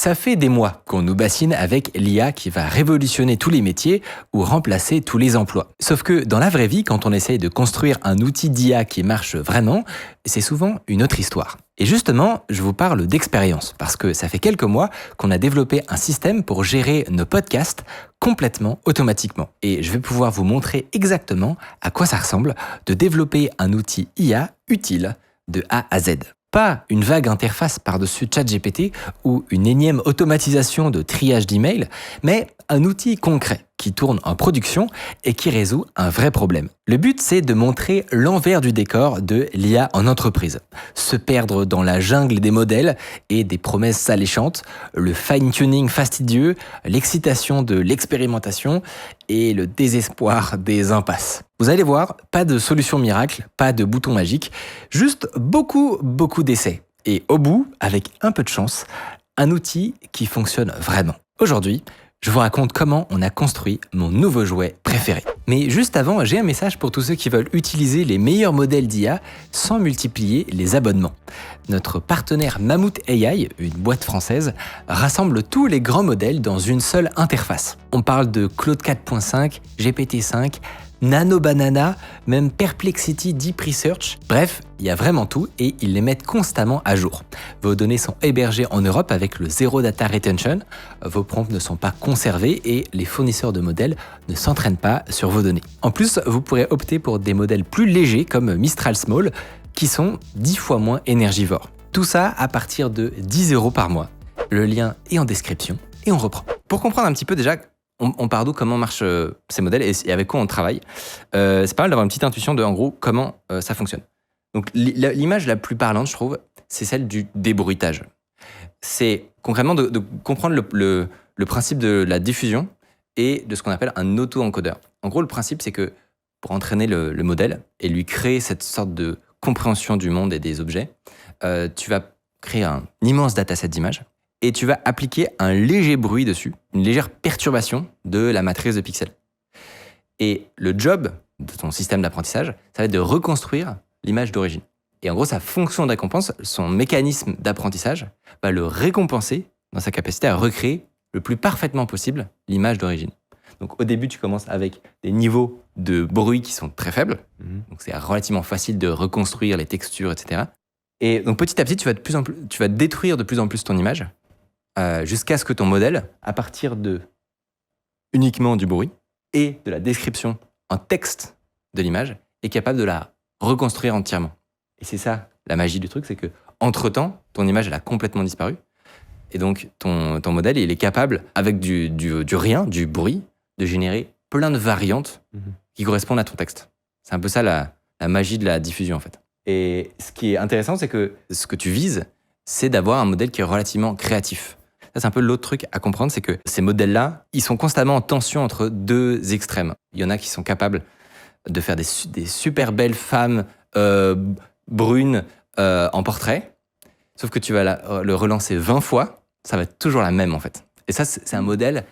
Ça fait des mois qu'on nous bassine avec l'IA qui va révolutionner tous les métiers ou remplacer tous les emplois. Sauf que dans la vraie vie, quand on essaye de construire un outil d'IA qui marche vraiment, c'est souvent une autre histoire. Et justement, je vous parle d'expérience, parce que ça fait quelques mois qu'on a développé un système pour gérer nos podcasts complètement automatiquement. Et je vais pouvoir vous montrer exactement à quoi ça ressemble de développer un outil IA utile de A à Z. Pas une vague interface par-dessus ChatGPT ou une énième automatisation de triage d'emails, mais un outil concret qui tourne en production et qui résout un vrai problème. Le but, c'est de montrer l'envers du décor de l'IA en entreprise. Se perdre dans la jungle des modèles et des promesses alléchantes, le fine-tuning fastidieux, l'excitation de l'expérimentation et le désespoir des impasses. Vous allez voir, pas de solution miracle, pas de bouton magique, juste beaucoup d'essais. Et au bout, avec un peu de chance, un outil qui fonctionne vraiment. Aujourd'hui, je vous raconte comment on a construit mon nouveau jouet préféré. Mais juste avant, j'ai un message pour tous ceux qui veulent utiliser les meilleurs modèles d'IA sans multiplier les abonnements. Notre partenaire Mammouth AI, une boîte française, rassemble tous les grands modèles dans une seule interface. On parle de Claude 4.5, GPT-5, Nano Banana, même Perplexity Deep Research. Bref, il y a vraiment tout et ils les mettent constamment à jour. Vos données sont hébergées en Europe avec le Zero Data Retention. Vos prompts ne sont pas conservés et les fournisseurs de modèles ne s'entraînent pas sur vos données. En plus, vous pourrez opter pour des modèles plus légers comme Mistral Small qui sont 10 fois moins énergivores. Tout ça à partir de 10 € par mois. Le lien est en description et on reprend. Pour comprendre un petit peu déjà on part d'où, comment marchent ces modèles et avec quoi on travaille. C'est pas mal d'avoir une petite intuition de, en gros, comment ça fonctionne. Donc, l'image la plus parlante, je trouve, c'est celle du débruitage. C'est concrètement de comprendre le principe de la diffusion et de ce qu'on appelle un auto-encodeur. En gros, le principe, c'est que pour entraîner le modèle et lui créer cette sorte de compréhension du monde et des objets, tu vas créer un immense dataset d'images. Et tu vas appliquer un léger bruit dessus, une légère perturbation de la matrice de pixels. Et le job de ton système d'apprentissage, ça va être de reconstruire l'image d'origine. Et en gros, sa fonction de récompense, son mécanisme d'apprentissage, va le récompenser dans sa capacité à recréer le plus parfaitement possible l'image d'origine. Donc au début, tu commences avec des niveaux de bruit qui sont très faibles. Donc c'est relativement facile de reconstruire les textures, etc. Et donc petit à petit, tu vas détruire de plus en plus ton image, jusqu'à ce que ton modèle, à partir de uniquement du bruit et de la description en texte de l'image, est capable de la reconstruire entièrement. Et c'est ça la magie du truc, c'est que entre-temps, ton image elle a complètement disparu. Et donc ton modèle, il est capable, avec du rien, du bruit, de générer plein de variantes qui correspondent à ton texte. C'est un peu ça la magie de la diffusion en fait. Et ce qui est intéressant, c'est que ce que tu vises, c'est d'avoir un modèle qui est relativement créatif. Ça, c'est un peu l'autre truc à comprendre, c'est que ces modèles-là, ils sont constamment en tension entre deux extrêmes. Il y en a qui sont capables de faire des super belles femmes brunes en portrait, sauf que tu vas le relancer 20 fois, ça va être toujours la même en fait. Et ça, c'est un modèle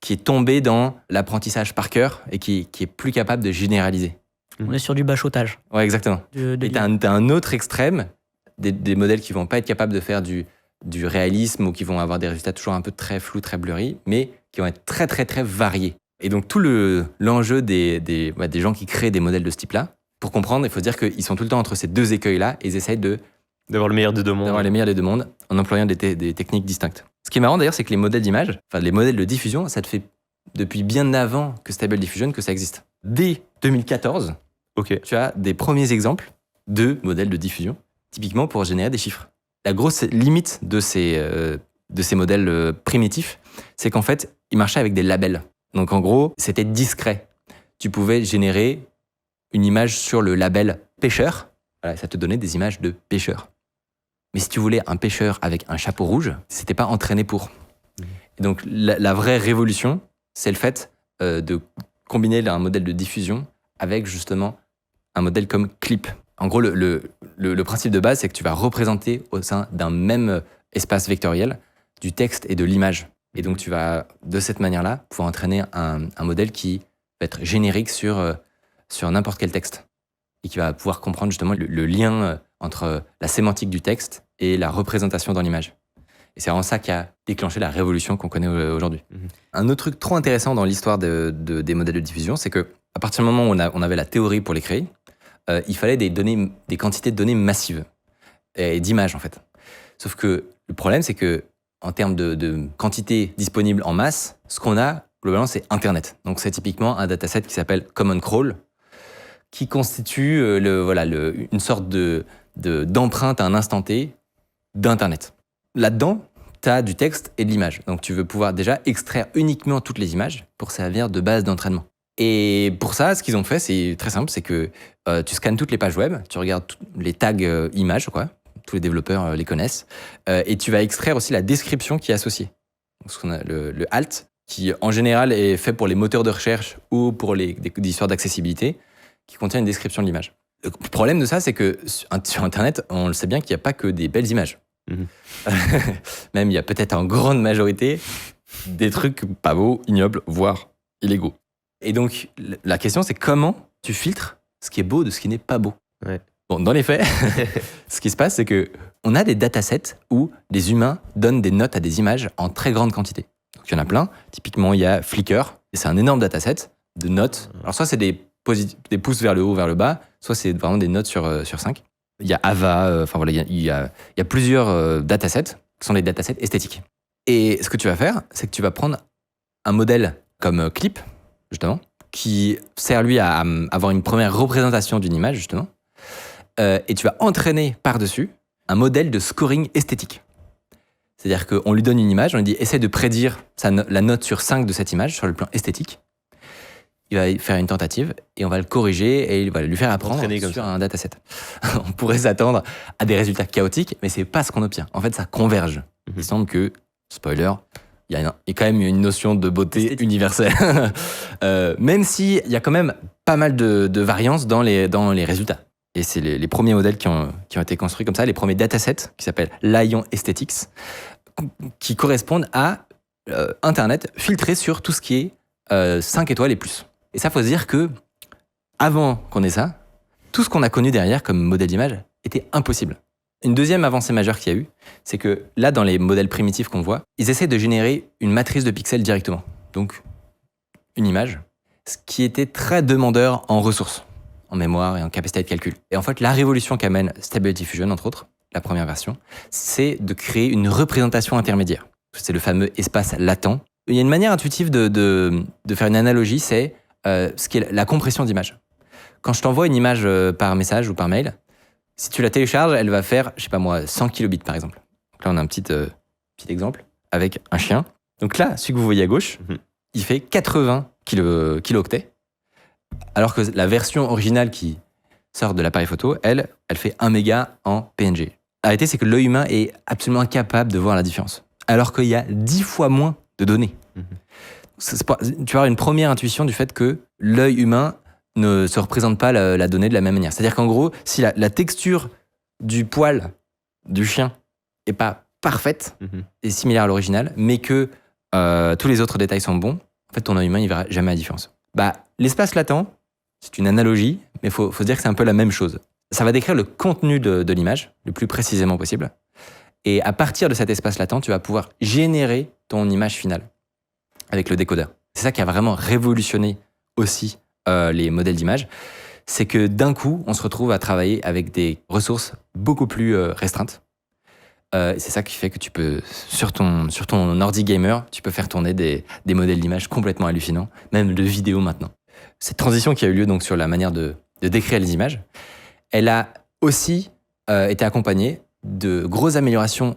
qui est tombé dans l'apprentissage par cœur et qui est plus capable de généraliser. On est sur du bachotage. Ouais, exactement. Et t'as un autre extrême, des modèles qui vont pas être capables de faire du réalisme ou qui vont avoir des résultats toujours un peu très flous, très blurry, mais qui vont être très, très, très variés. Et donc, tout l'enjeu des gens qui créent des modèles de ce type-là, pour comprendre, il faut se dire qu'ils sont tout le temps entre ces deux écueils-là et ils essayent d'avoir le meilleur des deux mondes. D'avoir les meilleurs des deux mondes en employant des techniques distinctes. Ce qui est marrant d'ailleurs, c'est que les modèles d'image, les modèles de diffusion, ça te fait depuis bien avant que Stable Diffusion que ça existe. Dès 2014, tu as des premiers exemples de modèles de diffusion, typiquement pour générer des chiffres. La grosse limite de ces modèles primitifs, c'est qu'en fait, ils marchaient avec des labels. Donc en gros, c'était discret. Tu pouvais générer une image sur le label pêcheur. Voilà, ça te donnait des images de pêcheurs. Mais si tu voulais un pêcheur avec un chapeau rouge, c'était pas entraîné pour. Et donc la vraie révolution, c'est le fait de combiner un modèle de diffusion avec justement un modèle comme Clip. En gros, le principe de base, c'est que tu vas représenter au sein d'un même espace vectoriel du texte et de l'image. Et donc, tu vas, de cette manière-là, pouvoir entraîner un modèle qui va être générique sur n'importe quel texte et qui va pouvoir comprendre justement le lien entre la sémantique du texte et la représentation dans l'image. Et c'est vraiment ça qui a déclenché la révolution qu'on connaît aujourd'hui. Un autre truc trop intéressant dans l'histoire des modèles de diffusion, c'est que à partir du moment où on avait la théorie pour les créer, il fallait des quantités de données massives et d'images en fait. Sauf que le problème, c'est que en termes de quantité disponible en masse, ce qu'on a globalement, c'est Internet. Donc c'est typiquement un dataset qui s'appelle Common Crawl, qui constitue une sorte d'empreinte à un instant T d'Internet. Là-dedans, tu as du texte et de l'image. Donc tu veux pouvoir déjà extraire uniquement toutes les images pour servir de base d'entraînement. Et pour ça, ce qu'ils ont fait, c'est très simple, c'est que tu scannes toutes les pages web, tu regardes les tags images, quoi. Tous les développeurs les connaissent, et tu vas extraire aussi la description qui est associée. Donc, ce qu'on a le alt, qui en général est fait pour les moteurs de recherche ou pour des histoires d'accessibilité, qui contient une description de l'image. Le problème de ça, c'est que sur Internet, on le sait bien qu'il n'y a pas que des belles images. Même il y a peut-être en grande majorité des trucs pas beaux, ignobles, voire illégaux. Et donc, la question, c'est comment tu filtres ce qui est beau de ce qui n'est pas beau. Ouais. Bon, dans les faits, ce qui se passe, c'est qu'on a des datasets où des humains donnent des notes à des images en très grande quantité. Donc, il y en a plein. Typiquement, il y a Flickr, et c'est un énorme dataset de notes. Alors, soit c'est des pouces vers le haut, vers le bas, soit c'est vraiment des notes sur 5. Il y a Ava, il y a plusieurs datasets qui sont des datasets esthétiques. Et ce que tu vas faire, c'est que tu vas prendre un modèle comme Clip, justement, qui sert lui à avoir une première représentation d'une image, justement. Et tu vas entraîner par-dessus un modèle de scoring esthétique. C'est-à-dire qu'on lui donne une image, on lui dit « essaie de prédire la note sur 5 de cette image sur le plan esthétique ». Il va faire une tentative et on va le corriger et il va lui faire apprendre sur un dataset. On pourrait s'attendre à des résultats chaotiques, mais c'est pas ce qu'on obtient. En fait, ça converge. Il semble que, spoiler, il y a quand même une notion de beauté universelle. Même s'il y a quand même pas mal de variances dans les résultats. Et c'est les premiers modèles qui ont été construits comme ça, les premiers datasets qui s'appellent Lion Aesthetics, qui correspondent à Internet filtré sur tout ce qui est 5 étoiles et plus. Et ça, faut se dire que avant qu'on ait ça, tout ce qu'on a connu derrière comme modèle d'image était impossible. Une deuxième avancée majeure qu'il y a eu, c'est que là, dans les modèles primitifs qu'on voit, ils essaient de générer une matrice de pixels directement. Donc, une image, ce qui était très demandeur en ressources, en mémoire et en capacité de calcul. Et en fait, la révolution qu'amène Stable Diffusion, entre autres, la première version, c'est de créer une représentation intermédiaire. C'est le fameux espace latent. Il y a une manière intuitive de faire une analogie, c'est ce qui est la compression d'image. Quand je t'envoie une image par message ou par mail, si tu la télécharges, elle va faire, 100 kilobits par exemple. Donc là, on a un petit exemple avec un chien. Donc là, celui que vous voyez à gauche, il fait 80 kilooctets, alors que la version originale qui sort de l'appareil photo, elle fait 1 méga en PNG. La réalité, c'est que l'œil humain est absolument incapable de voir la différence, alors qu'il y a 10 fois moins de données. Tu vas avoir une première intuition du fait que l'œil humain ne se représente pas la donnée de la même manière. C'est-à-dire qu'en gros, si la texture du poil du chien n'est pas parfaite et similaire à l'original, mais que tous les autres détails sont bons, en fait, ton œil humain, il ne verra jamais la différence. L'espace latent, c'est une analogie, mais il faut se dire que c'est un peu la même chose. Ça va décrire le contenu de l'image, le plus précisément possible. Et à partir de cet espace latent, tu vas pouvoir générer ton image finale avec le décodeur. C'est ça qui a vraiment révolutionné aussi les modèles d'image. C'est que d'un coup, on se retrouve à travailler avec des ressources beaucoup plus restreintes. C'est ça qui fait que tu peux, sur ton ordi gamer, tu peux faire tourner des modèles d'image complètement hallucinants, même de vidéos maintenant. Cette transition qui a eu lieu donc sur la manière de décrire les images, elle a aussi été accompagnée de grosses améliorations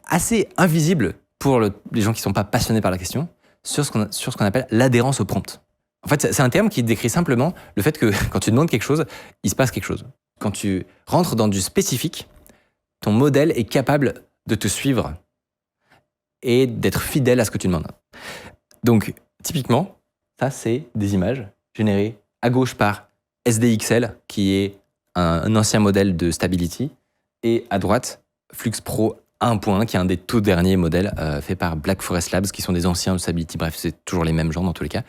assez invisibles pour les gens qui ne sont pas passionnés par la question, sur ce qu'on appelle l'adhérence au prompt. En fait, c'est un terme qui décrit simplement le fait que quand tu demandes quelque chose, il se passe quelque chose. Quand tu rentres dans du spécifique, ton modèle est capable de te suivre et d'être fidèle à ce que tu demandes. Donc, typiquement, ça, c'est des images générées à gauche par SDXL, qui est un ancien modèle de Stability, et à droite, Flux Pro 1.1, qui est un des tout derniers modèles faits par Black Forest Labs, qui sont des anciens de Stability. Bref, c'est toujours les mêmes gens dans tous les cas.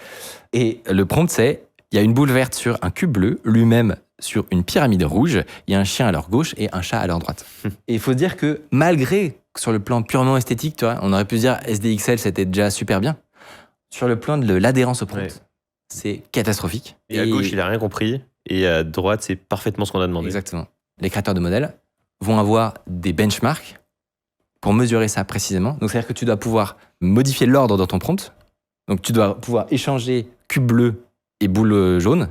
Et le prompt, c'est, il y a une boule verte sur un cube bleu, lui-même sur une pyramide rouge, il y a un chien à leur gauche et un chat à leur droite. Et il faut se dire que malgré, sur le plan purement esthétique, tu vois, on aurait pu se dire SDXL, c'était déjà super bien. Sur le plan de l'adhérence au prompt, Ouais. c'est catastrophique. Et à gauche, il a rien compris. Et à droite, c'est parfaitement ce qu'on a demandé. Exactement. Les créateurs de modèles vont avoir des benchmarks pour mesurer ça précisément. Donc, c'est-à-dire que tu dois pouvoir modifier l'ordre dans ton prompt. Donc, tu dois pouvoir échanger cube bleu et boule jaune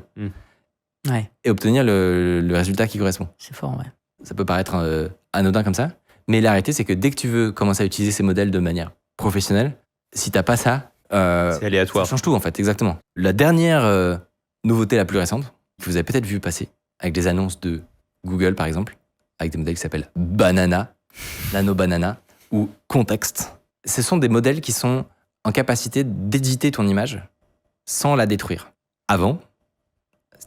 Ouais, et obtenir le résultat qui correspond. c'est fort, ouais. Ça peut paraître anodin comme ça, mais la réalité, c'est que dès que tu veux commencer à utiliser ces modèles de manière professionnelle, si t'as pas ça, C'est ça aléatoire. change tout en fait, exactement. La dernière nouveauté la plus récente, que vous avez peut-être vu passer avec des annonces de Google par exemple, avec des modèles qui s'appellent Banana, Nano Banana ou Context. Ce sont des modèles qui sont en capacité d'éditer ton image sans la détruire. Avant,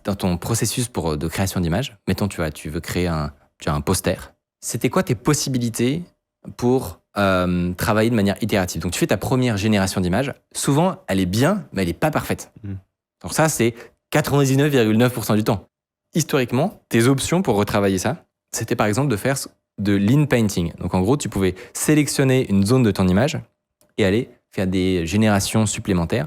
dans ton processus de création d'image, mettons tu veux créer tu as un poster, c'était quoi tes possibilités pour travailler de manière itérative? Donc tu fais ta première génération d'images, souvent elle est bien, mais elle n'est pas parfaite. Donc ça, c'est 99,9% du temps. Historiquement, tes options pour retravailler ça, c'était par exemple de faire de lean painting. Donc en gros, tu pouvais sélectionner une zone de ton image et aller faire des générations supplémentaires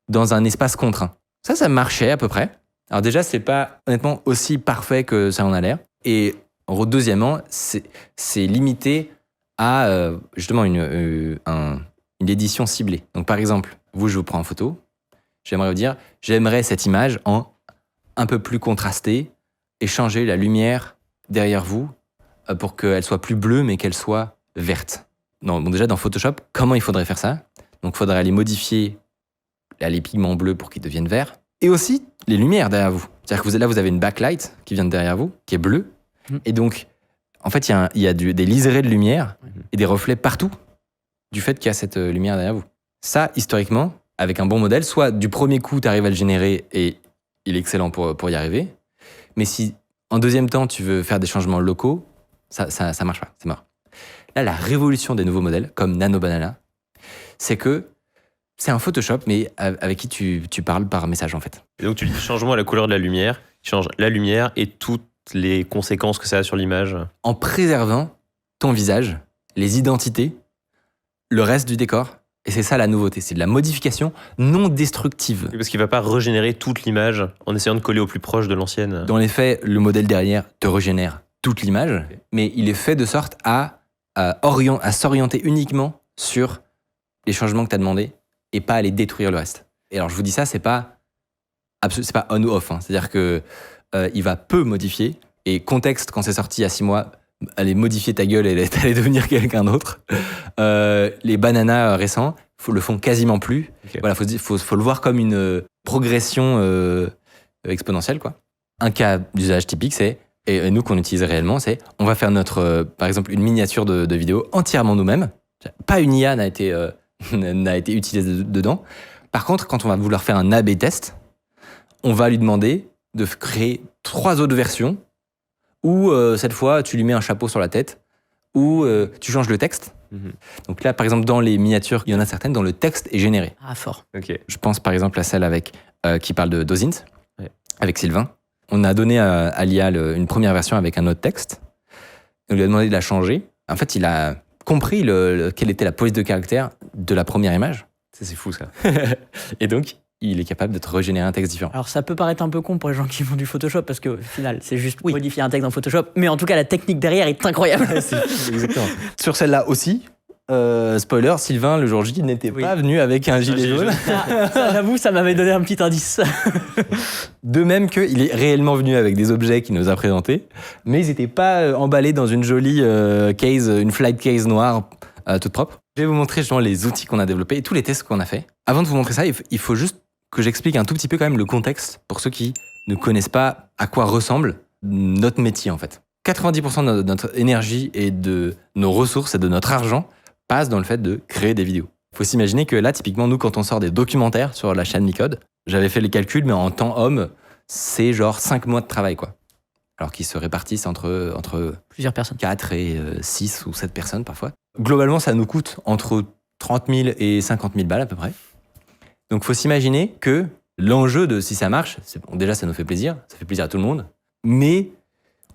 dans un espace contraint. Ça marchait à peu près. Alors déjà, c'est pas honnêtement aussi parfait que ça en a l'air. Et en gros, deuxièmement, c'est limité à justement une édition ciblée. Donc par exemple, je vous prends en photo, j'aimerais vous dire, j'aimerais cette image en un peu plus contrastée et changer la lumière derrière vous pour qu'elle soit plus bleue mais qu'elle soit verte. Non, bon, déjà dans Photoshop, comment il faudrait faire ça? Donc il faudrait aller modifier les pigments bleus pour qu'ils deviennent verts. Et aussi les lumières derrière vous. C'est-à-dire que vous avez une backlight qui vient de derrière vous, qui est bleue. Et donc, en fait, il y a des liserés de lumière et des reflets partout du fait qu'il y a cette lumière derrière vous. Ça, historiquement, avec un bon modèle, soit du premier coup, tu arrives à le générer et il est excellent pour y arriver. Mais si, en deuxième temps, tu veux faire des changements locaux, ça marche pas, c'est mort. Là, la révolution des nouveaux modèles, comme Nano Banana, c'est que c'est un Photoshop, mais avec qui tu parles par message, en fait. Et donc tu dis changement à la couleur de la lumière, tu changes la lumière et toutes les conséquences que ça a sur l'image. En préservant ton visage, les identités, le reste du décor. Et c'est ça la nouveauté, c'est de la modification non destructive. Parce qu'il va pas régénérer toute l'image en essayant de coller au plus proche de l'ancienne. Dans les faits, le modèle derrière te régénère toute l'image, mais il est fait de sorte à s'orienter uniquement sur les changements que tu as demandé et pas aller détruire le reste. Et alors je vous dis ça, c'est pas on ou off. Hein. C'est-à-dire que il va peu modifier. Et Context, quand c'est sorti il y a 6 mois, allez modifier ta gueule et t'allais devenir quelqu'un d'autre. Les bananas récents le font quasiment plus. Okay. Voilà, faut le voir comme une progression exponentielle, quoi. Un cas d'usage typique, et nous qu'on utilise réellement, c'est on va faire par exemple, une miniature de vidéo entièrement nous-mêmes. Pas une IA n'a été utilisée dedans. Par contre, quand on va vouloir faire un A/B test, on va lui demander de créer 3 autres versions où cette fois tu lui mets un chapeau sur la tête, où tu changes le texte. Donc là, par exemple, dans les miniatures, il y en a certaines dont le texte est généré. Ah, fort. Ok. Je pense par exemple à celle qui parle de Dozint, avec Sylvain. On a donné à l'IA une première version avec un autre texte. On lui a demandé de la changer. En fait, il a compris quelle était la police de caractère de la première image. Ça, c'est fou, ça. Et donc, il est capable de te régénérer un texte différent. Alors ça peut paraître un peu con pour les gens qui font du Photoshop parce qu'au final c'est juste modifier un texte dans Photoshop, mais en tout cas la technique derrière est incroyable. Exactement. Sur celle-là aussi, spoiler, Sylvain le jour J n'était pas venu avec un gilet jaune. Ça, j'avoue, ça m'avait donné un petit indice. De même qu'il est réellement venu avec des objets qu'il nous a présentés, mais ils n'étaient pas emballés dans une jolie case, une flight case noire toute propre. Je vais vous montrer justement les outils qu'on a développés et tous les tests qu'on a fait. Avant de vous montrer ça, il faut juste que j'explique un tout petit peu quand même le contexte pour ceux qui ne connaissent pas à quoi ressemble notre métier en fait. 90% de notre énergie et de nos ressources et de notre argent passe dans le fait de créer des vidéos. Il faut s'imaginer que là, typiquement, nous, quand on sort des documentaires sur la chaîne Micode, j'avais fait les calculs, mais en temps homme, c'est genre 5 mois de travail, quoi. Alors qu'ils se répartissent entre Plusieurs personnes. 4 et 6 ou 7 personnes parfois. Globalement, ça nous coûte entre 30 000 et 50 000 balles à peu près. Donc, il faut s'imaginer que l'enjeu de si ça marche, déjà, ça nous fait plaisir, ça fait plaisir à tout le monde, mais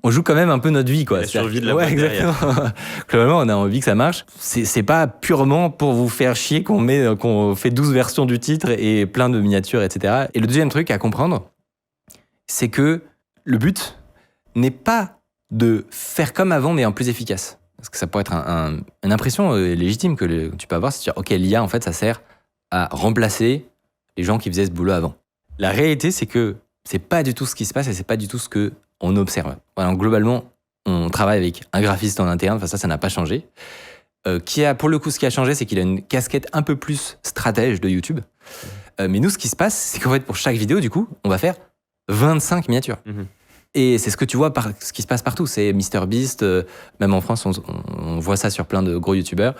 on joue quand même un peu notre vie, quoi. La survie de la ouais, boîte derrière. exactement. Globalement, on a envie que ça marche. C'est pas purement pour vous faire chier qu'on fait 12 versions du titre et plein de miniatures, etc. Et le deuxième truc à comprendre, c'est que le but n'est pas de faire comme avant, mais en plus efficace. Parce que ça pourrait être une impression légitime que tu peux avoir, c'est de dire, ok, l'IA, en fait, ça sert à remplacer les gens qui faisaient ce boulot avant. La réalité, c'est que c'est pas du tout ce qui se passe et c'est pas du tout ce que on observe. Voilà, globalement, on travaille avec un graphiste en interne, enfin ça n'a pas changé. Pour le coup, ce qui a changé, c'est qu'il a une casquette un peu plus stratège de YouTube. Mais nous, ce qui se passe, c'est qu'en fait, pour chaque vidéo, du coup, on va faire 25 miniatures. Et c'est ce que tu vois, ce qui se passe partout. C'est MrBeast, même en France, on voit ça sur plein de gros YouTubeurs.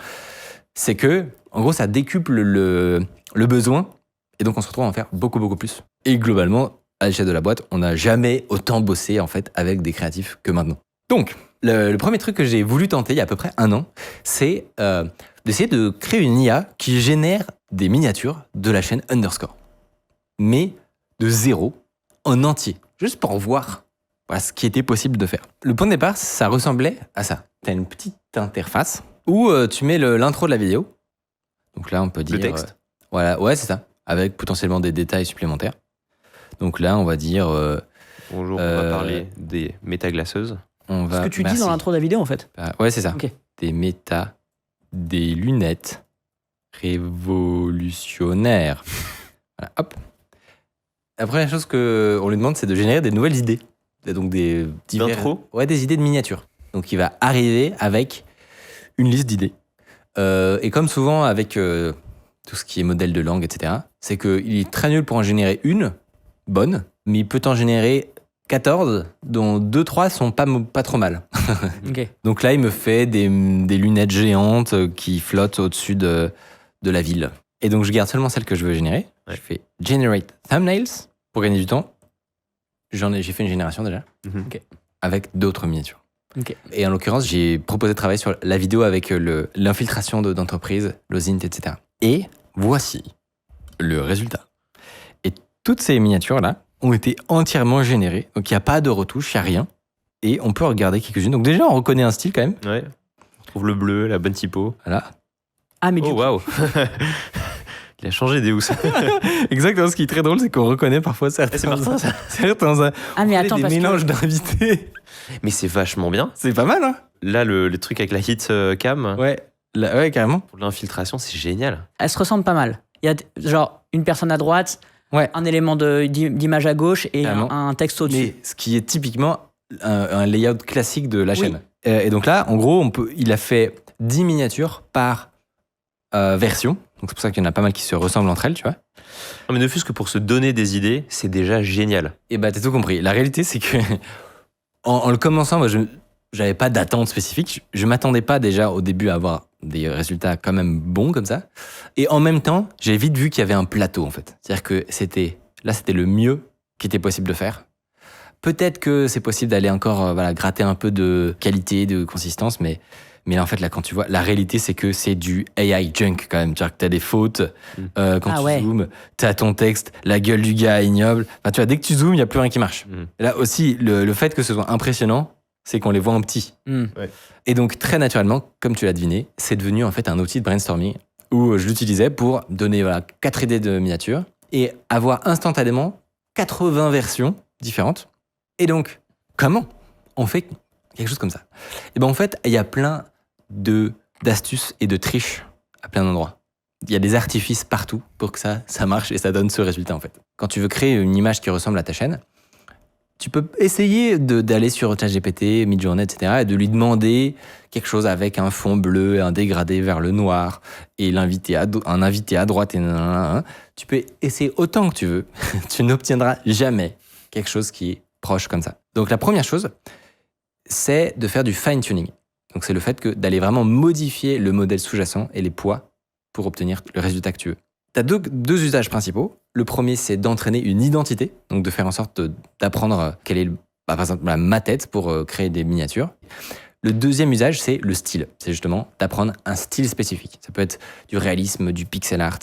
C'est que, en gros, ça décuple le besoin. Et donc, on se retrouve à en faire beaucoup, beaucoup plus. Et globalement, à l'échelle de la boîte, on n'a jamais autant bossé, en fait, avec des créatifs que maintenant. Donc, le premier truc que j'ai voulu tenter il y a à peu près 1 an, c'est d'essayer de créer une IA qui génère des miniatures de la chaîne Underscore. Mais de zéro, en entier. Juste pour voir ce qui était possible de faire. Le point de départ, ça ressemblait à ça. Tu as une petite interface où tu mets l'intro de la vidéo. Donc là, on peut dire... Le texte. Voilà, ouais, c'est ça. Avec potentiellement des détails supplémentaires. Donc là, on va dire... Bonjour, on va parler des métaglaceuses. Ce que tu dis dans l'intro de la vidéo, en fait. Ouais, c'est ça. Ok. Des lunettes révolutionnaires. Voilà, hop. La première chose qu'on lui demande, c'est de générer des nouvelles idées. Donc d'intro. Ouais, des idées de miniatures. Donc il va arriver avec une liste d'idées. Et comme souvent avec tout ce qui est modèle de langue, etc., c'est qu'il est très nul pour en générer une bonne, mais il peut en générer 14, dont 2-3 sont pas trop mal. Ok. Donc là, il me fait des lunettes géantes qui flottent au-dessus de la ville. Et donc je garde seulement celles que je veux générer. Ouais. Je fais Generate Thumbnails pour gagner du temps. J'ai fait une génération déjà, Ok. avec d'autres miniatures. Ok. Et en l'occurrence, j'ai proposé de travailler sur la vidéo avec l'infiltration d'entreprises, l'OSINT, etc. Et voici le résultat. Et toutes ces miniatures-là ont été entièrement générées. Donc il n'y a pas de retouche, il n'y a rien. Et on peut regarder quelques-unes. Donc déjà, on reconnaît un style quand même. Ouais. On retrouve le bleu, la bonne typo. Voilà. Ah, mais Oh, waouh. Il a changé des housses. Exactement. Ce qui est très drôle, c'est qu'on reconnaît parfois C'est Martin, ça. mais attends, des parce que... mélanges d'invités. Mais c'est vachement bien. C'est pas mal, hein? Là, le truc avec la hit cam, Ouais. Ouais, carrément. pour l'infiltration, c'est génial. Elles se ressemblent pas mal. Il y a genre une personne à droite, Ouais. un élément d'image à gauche et Carrément. un texte au-dessus. Mais ce qui est typiquement un layout classique de la chaîne. Et donc là, en gros, il a fait 10 miniatures par version. Donc c'est pour ça qu'il y en a pas mal qui se ressemblent entre elles, tu vois. Non, mais ne fût-ce que pour se donner des idées, c'est déjà génial. Et bah t'as tout compris. La réalité, c'est que en le commençant, moi, j'avais pas d'attente spécifique. Je m'attendais pas déjà au début à avoir des résultats quand même bons comme ça. Et en même temps, j'ai vite vu qu'il y avait un plateau en fait. C'est-à-dire que c'était le mieux qui était possible de faire. Peut-être que c'est possible d'aller encore gratter un peu de qualité, de consistance, mais là, en fait, là, quand tu vois, la réalité, c'est que c'est du AI junk quand même. C'est-à-dire que t'as des fautes quand tu zoomes, t'as ton texte, la gueule du gars ignoble. Enfin, tu vois, dès que tu zoomes, il n'y a plus rien qui marche. Et là aussi, le fait que ce soit impressionnant, c'est qu'on les voit en petit. Ouais. Et donc, très naturellement, comme tu l'as deviné, c'est devenu en fait un outil de brainstorming où je l'utilisais pour donner 4 idées de miniatures et avoir instantanément 80 versions différentes. Et donc, comment on fait quelque chose comme ça? Et ben en fait, il y a plein d'astuces et de triches à plein d'endroits. Il y a des artifices partout pour que ça marche et ça donne ce résultat en fait. Quand tu veux créer une image qui ressemble à ta chaîne, tu peux essayer d'aller sur ChatGPT, Midjourney, etc. et de lui demander quelque chose avec un fond bleu, un dégradé vers le noir et un invité à droite et nanana. Tu peux essayer autant que tu veux. Tu n'obtiendras jamais quelque chose qui est proche comme ça. Donc la première chose, c'est de faire du fine-tuning. Donc c'est le fait d'aller vraiment modifier le modèle sous-jacent et les poids pour obtenir le résultat que tu veux. Tu as deux usages principaux. Le premier, c'est d'entraîner une identité, donc de faire en sorte d'apprendre quelle est, par exemple, ma tête pour créer des miniatures. Le deuxième usage, c'est le style. C'est justement d'apprendre un style spécifique. Ça peut être du réalisme, du pixel art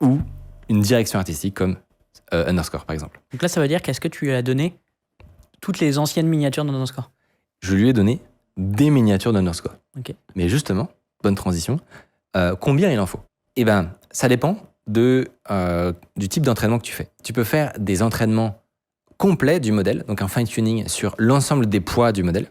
ou une direction artistique comme Underscore, par exemple. Donc là, ça veut dire qu'est-ce que tu lui as donné toutes les anciennes miniatures d'Underscore. Je lui ai donné des miniatures d'Underscore. Ok. Mais justement, bonne transition, combien il en faut? Eh ben, ça dépend du type d'entraînement que tu fais. Tu peux faire des entraînements complets du modèle, donc un fine-tuning sur l'ensemble des poids du modèle,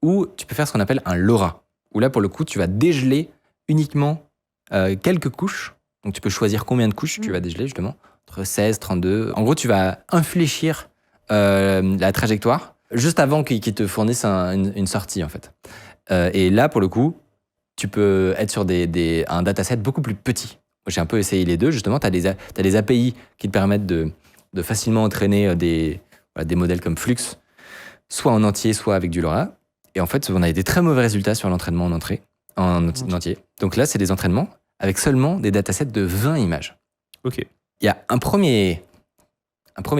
ou tu peux faire ce qu'on appelle un LoRa, où là, pour le coup, tu vas dégeler uniquement quelques couches. Donc, tu peux choisir combien de couches tu vas dégeler, justement, entre 16, 32. En gros, tu vas infléchir la trajectoire juste avant qu'ils te fournissent une sortie, en fait. Et là, pour le coup, tu peux être sur un dataset beaucoup plus petit. J'ai un peu essayé les deux, justement. Tu as des API qui te permettent de facilement entraîner des modèles comme Flux, soit en entier, soit avec du LoRa. Et en fait, on a des très mauvais résultats sur l'entraînement en entier. Donc là, c'est des entraînements avec seulement des datasets de 20 images. Ok. Il y a un premier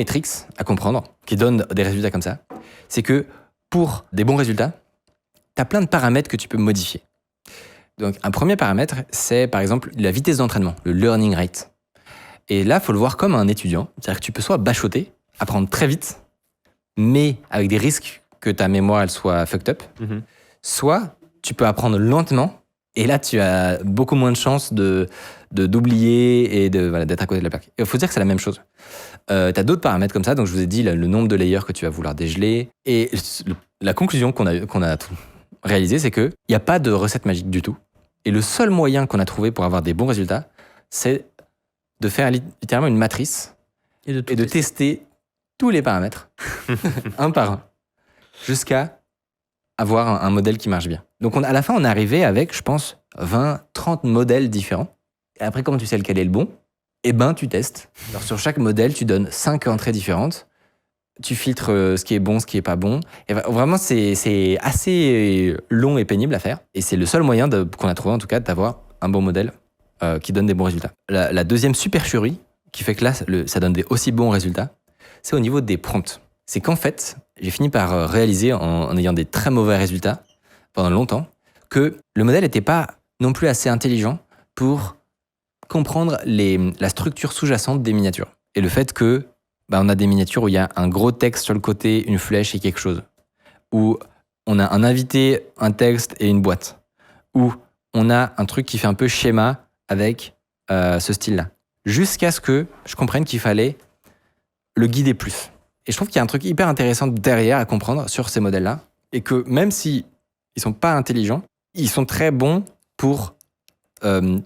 tricks à comprendre qui donne des résultats comme ça. C'est que pour des bons résultats, tu as plein de paramètres que tu peux modifier. Donc, un premier paramètre, c'est par exemple la vitesse d'entraînement, le learning rate. Et là, il faut le voir comme un étudiant. C'est-à-dire que tu peux soit bachoter, apprendre très vite, mais avec des risques que ta mémoire elle soit fucked up, soit tu peux apprendre lentement, et là, tu as beaucoup moins de chances d'oublier et d'être à côté de la plaque. Il faut dire que c'est la même chose. Tu as d'autres paramètres comme ça, donc je vous ai dit le nombre de layers que tu vas vouloir dégeler. Et la conclusion qu'on a réalisée, c'est qu'il n'y a pas de recette magique du tout. Et le seul moyen qu'on a trouvé pour avoir des bons résultats, c'est de faire littéralement une matrice et de tester tous les paramètres, un par un, jusqu'à avoir un modèle qui marche bien. Donc à la fin, on est arrivé avec, je pense, 20, 30 modèles différents. Et après, comment tu sais lequel est le bon? Eh ben, tu testes. Alors, sur chaque modèle, tu donnes 5 entrées différentes. Tu filtres ce qui est bon, ce qui est pas bon. Et vraiment, c'est assez long et pénible à faire. Et c'est le seul moyen qu'on a trouvé, en tout cas, d'avoir un bon modèle qui donne des bons résultats. La deuxième supercherie qui fait que là, ça donne des aussi bons résultats, c'est au niveau des prompts. C'est qu'en fait, j'ai fini par réaliser, en ayant des très mauvais résultats pendant longtemps, que le modèle n'était pas non plus assez intelligent pour comprendre la structure sous-jacente des miniatures. Et le fait que on a des miniatures où il y a un gros texte sur le côté, une flèche et quelque chose. Où on a un invité, un texte et une boîte. Où on a un truc qui fait un peu schéma avec ce style-là. Jusqu'à ce que je comprenne qu'il fallait le guider plus. Et je trouve qu'il y a un truc hyper intéressant derrière à comprendre sur ces modèles-là. Et que même s'ils ne sont pas intelligents, ils sont très bons pour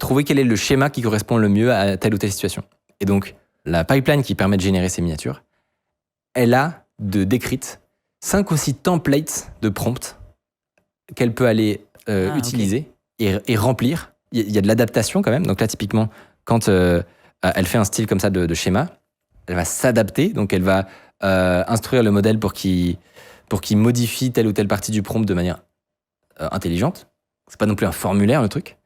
trouver quel est le schéma qui correspond le mieux à telle ou telle situation. Et donc, la pipeline qui permet de générer ces miniatures, elle a décrites 5 ou 6 templates de prompts qu'elle peut aller utiliser et remplir. Il y a de l'adaptation quand même. Donc là, typiquement, quand elle fait un style comme ça de schéma, elle va s'adapter. Donc elle va instruire le modèle pour qu'il modifie telle ou telle partie du prompt de manière intelligente. C'est pas non plus un formulaire, le truc.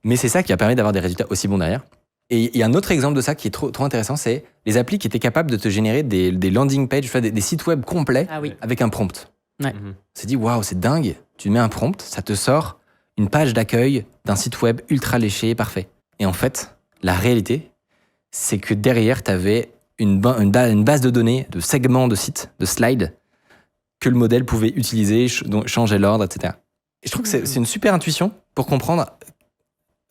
Mais c'est ça qui a permis d'avoir des résultats aussi bons derrière. Et il y a un autre exemple de ça qui est trop intéressant, c'est les applis qui étaient capables de te générer des landing pages, des sites web complets avec un prompt. Ouais. On s'est dit, waouh, c'est dingue. Tu mets un prompt, ça te sort une page d'accueil d'un site web ultra léché, parfait. Et en fait, la réalité, c'est que derrière, tu avais une base de données, de segments de sites, de slides, que le modèle pouvait utiliser, changer l'ordre, etc. Et je trouve que c'est une super intuition pour comprendre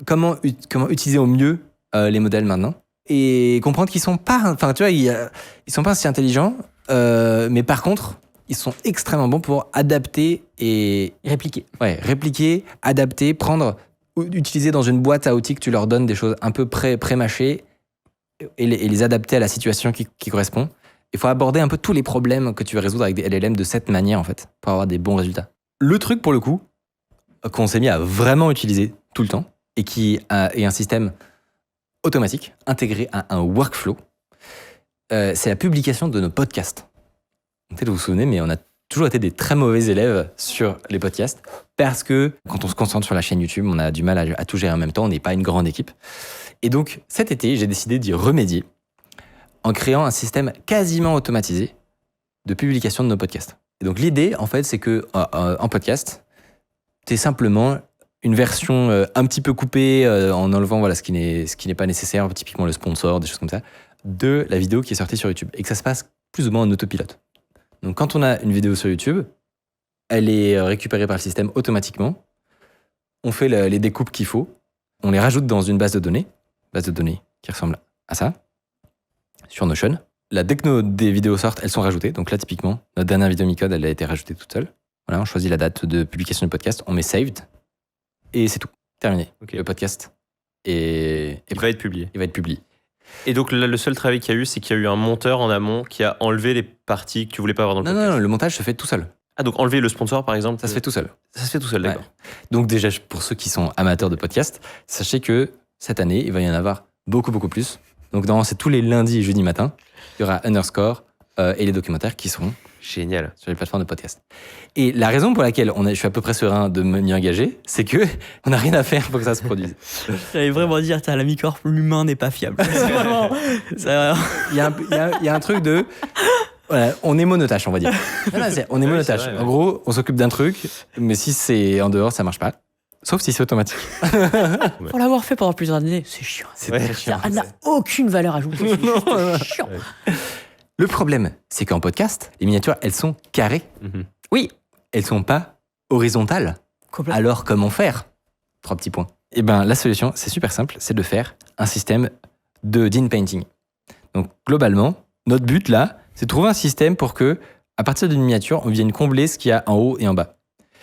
comment utiliser au mieux les modèles maintenant et comprendre qu'ils sont pas, enfin tu vois, ils sont pas si intelligents, mais par contre, ils sont extrêmement bons pour adapter et répliquer. Ouais, répliquer, adapter, utiliser dans une boîte à outils que tu leur donnes des choses un peu pré-mâchées et les adapter à la situation qui correspond. Il faut aborder un peu tous les problèmes que tu vas résoudre avec des LLM de cette manière en fait, pour avoir des bons résultats. Le truc pour le coup qu'on s'est mis à vraiment utiliser tout le temps et qui est un système automatique, intégré à un workflow, c'est la publication de nos podcasts. Peut-être vous vous souvenez, mais on a toujours été des très mauvais élèves sur les podcasts parce que quand on se concentre sur la chaîne YouTube, on a du mal à tout gérer en même temps, on n'est pas une grande équipe. Et donc cet été, j'ai décidé d'y remédier en créant un système quasiment automatisé de publication de nos podcasts. Et donc l'idée, en fait, c'est que en podcast, c'est simplement une version un petit peu coupée en enlevant ce qui n'est pas nécessaire, typiquement le sponsor, des choses comme ça, de la vidéo qui est sortie sur YouTube et que ça se passe plus ou moins en autopilote. Donc quand on a une vidéo sur YouTube, elle est récupérée par le système automatiquement. On fait les découpes qu'il faut. On les rajoute dans une base de données qui ressemble à ça, sur Notion. Là, dès que des vidéos sortent, elles sont rajoutées. Donc là, typiquement, notre dernière vidéo Mi-Code, elle a été rajoutée toute seule. Voilà, on choisit la date de publication du podcast, on met saved, et c'est tout. Terminé. Ok. Le podcast est Il va être publié. il va être publié. Et donc là, le seul travail qu'il y a eu, c'est qu'il y a eu un monteur en amont qui a enlevé les parties que tu voulais pas avoir dans le Non, podcast. non, le montage se fait tout seul. Ah, donc enlever le sponsor, par exemple. Ça se fait tout seul. Ça se fait tout seul, d'accord. Ouais. Donc déjà, pour ceux qui sont amateurs de podcast, sachez que cette année, il va y en avoir beaucoup, beaucoup plus. Donc c'est tous les lundis et jeudis matin, il y aura Underscore et les documentaires qui seront Génial. sur les plateformes de podcast. Et la raison pour laquelle je suis à peu près serein de m'y engager, c'est que on n'a rien à faire pour que ça se produise. J'allais vraiment dire, la Micorp, l'humain n'est pas fiable. C'est vraiment. Il y a un truc de... Voilà, on est monotache, on va dire. On est Oui, monotache. c'est vrai, En ouais. gros, on s'occupe d'un truc, mais si c'est en dehors, ça marche pas. Sauf si c'est automatique. Pour l'avoir fait pendant plusieurs années, c'est chiant. C'est Ouais. très chiant. Elle n'a aucune valeur ajoutée. C'est juste chiant. Le problème, c'est qu'en podcast, les miniatures, elles sont carrées. Mhm. Oui, Elles sont pas horizontales. complètement. Alors, comment faire 3 petits points. Eh ben, la solution, c'est super simple, c'est de faire un système d'inpainting. Donc, globalement, notre but là, c'est de trouver un système pour que, à partir d'une miniature, on vienne combler ce qu'il y a en haut et en bas.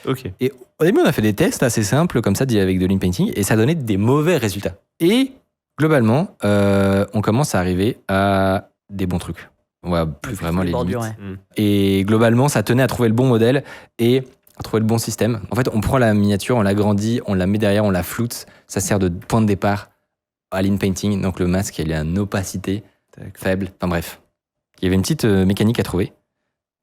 Ok. Et au début, on a fait des tests assez simples comme ça avec de l'inpainting et ça donnait des mauvais résultats. Et globalement, on commence à arriver à des bons trucs. On voit plus vraiment les bordures, limites. ouais. Et globalement, ça tenait à trouver le bon modèle et à trouver le bon système. En fait, on prend la miniature, on l'agrandit, on la met derrière, on la floute. Ça sert de point de départ à l'inpainting. Donc le masque, il a une opacité faible. Enfin bref, il y avait une petite mécanique à trouver.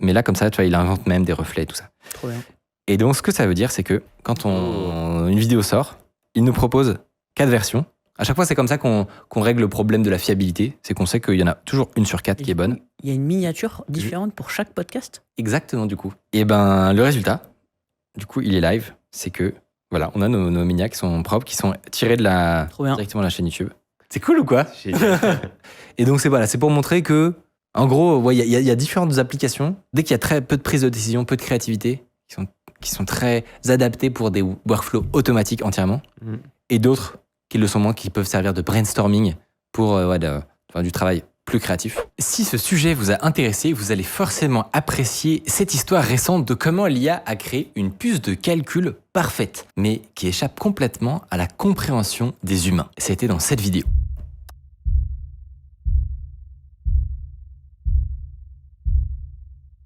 Mais là, comme ça, tu vois, il invente même des reflets et tout ça. Trop bien. Et donc, ce que ça veut dire, c'est que quand une vidéo sort, il nous propose 4 versions. À chaque fois, c'est comme ça qu'on règle le problème de la fiabilité. C'est qu'on sait qu'il y en a toujours une sur 4 qui est bonne. Il y a une miniature différente pour chaque podcast. Exactement, du coup. Et ben, le résultat, du coup, il est live. C'est que, voilà, on a nos minias qui sont propres, qui sont tirés Trop bien. directement de la chaîne YouTube. C'est cool ou quoi? Génial. Et donc, c'est pour montrer que, en gros, ouais, il y a différentes applications. Dès qu'il y a très peu de prise de décision, peu de créativité, qui sont très adaptées pour des workflows automatiques entièrement. Mhm. Et d'autres qui le sont moins, qui peuvent servir de brainstorming pour faire du travail plus créatif. Si ce sujet vous a intéressé, vous allez forcément apprécier cette histoire récente de comment l'IA a créé une puce de calcul parfaite, mais qui échappe complètement à la compréhension des humains. C'était dans cette vidéo.